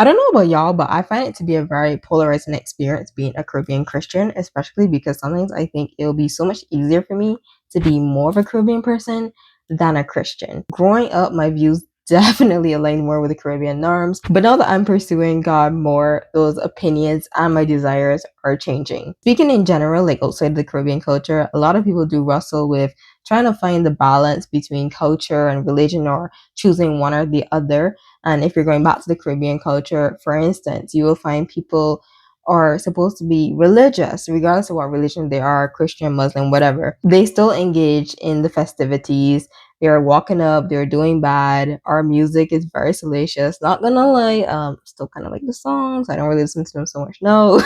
I don't know about y'all, but I find it to be a very polarizing experience being a Caribbean Christian, especially because sometimes I think it'll be so much easier for me to be more of a Caribbean person than a Christian. Growing up, my views definitely align more with the Caribbean norms, but now that I'm pursuing God more, those opinions and my desires are changing. Speaking in general, like outside the Caribbean culture, a lot of people do wrestle with trying to find the balance between culture and religion or choosing one or the other. And if you're going back to the Caribbean culture, for instance, you will find people are supposed to be religious, regardless of what religion they are, Christian, Muslim, whatever. They still engage in the festivities. They're walking up, they're doing bad. Our music is very salacious. Not gonna lie, still kind of like the songs. I don't really listen to them so much. No.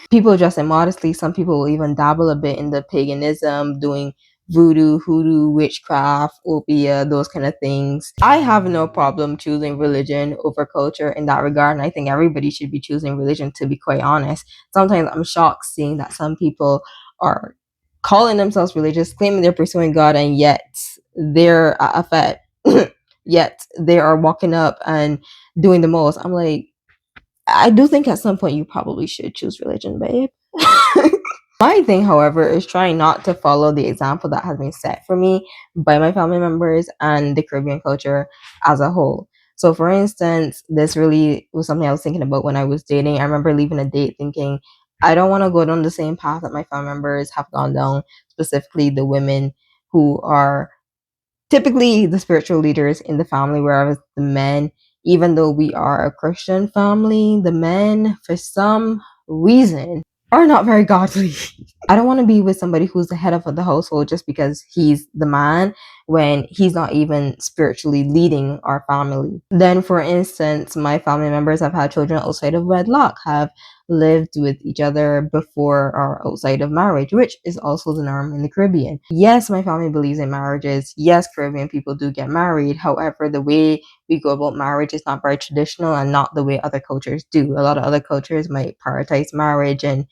People dress immodestly. Some people will even dabble a bit in the paganism, doing voodoo, hoodoo, witchcraft, obeah, those kind of things. I have no problem choosing religion over culture in that regard, and I think everybody should be choosing religion, to be quite honest. Sometimes I'm shocked seeing that some people are calling themselves religious, claiming they're pursuing God, and yet they're at a fete. Yet they are walking up and doing the most. I'm like, I do think at some point you probably should choose religion, babe. My thing, however, is trying not to follow the example that has been set for me by my family members and the Caribbean culture as a whole. So, for instance, this really was something I was thinking about when I was dating. I remember leaving a date thinking, I don't want to go down the same path that my family members have gone down, specifically the women who are typically the spiritual leaders in the family, whereas the men, even though we are a Christian family, the men, for some reason, are not very godly. I don't want to be with somebody who's the head of the household just because he's the man when he's not even spiritually leading our family. Then, for instance, my family members have had children outside of wedlock, have lived with each other before or outside of marriage, which is also the norm in the Caribbean. Yes, my family believes in marriages. Yes, Caribbean people do get married. However, the way we go about marriage is not very traditional and not the way other cultures do. A lot of other cultures might prioritize marriage and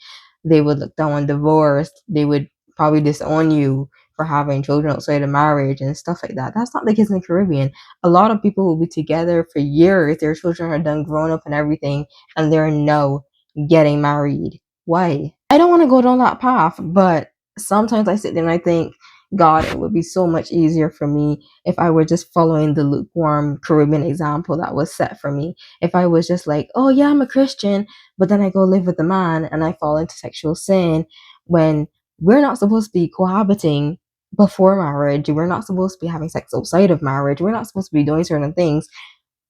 they would look down on divorce. They would probably disown you for having children outside of marriage and stuff like that. That's not the case in the Caribbean. A lot of people will be together for years. Their children are done grown up and everything, and they're no getting married. Why? I don't want to go down that path, but sometimes I sit there and I think, God, it would be so much easier for me if I were just following the lukewarm Caribbean example that was set for me. If I was just like, oh yeah, I'm a Christian, but then I go live with a man and I fall into sexual sin when we're not supposed to be cohabiting before marriage. We're not supposed to be having sex outside of marriage. We're not supposed to be doing certain things.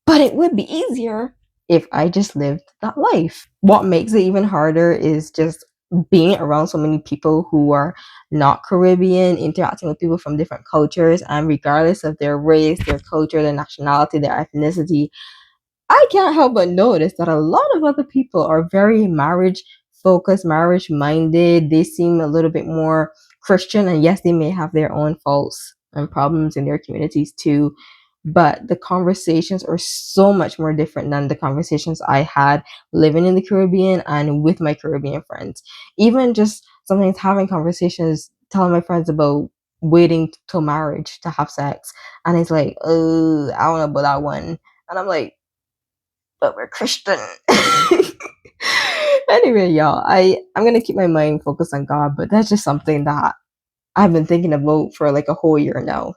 But it would be easier if I just lived that life. What makes it even harder is just being around so many people who are not Caribbean, interacting with people from different cultures, and regardless of their race, their culture, their nationality, their ethnicity, I can't help but notice that a lot of other people are very marriage focused, marriage minded. They seem a little bit more Christian, and yes, they may have their own faults and problems in their communities too. But the conversations are so much more different than the conversations I had living in the Caribbean and with my Caribbean friends. Even just sometimes having conversations, telling my friends about waiting till marriage to have sex. And it's like, I don't know about that one. And I'm like, but we're Christian. Anyway, y'all, I'm gonna keep my mind focused on God, but that's just something that I've been thinking about for like a whole year now.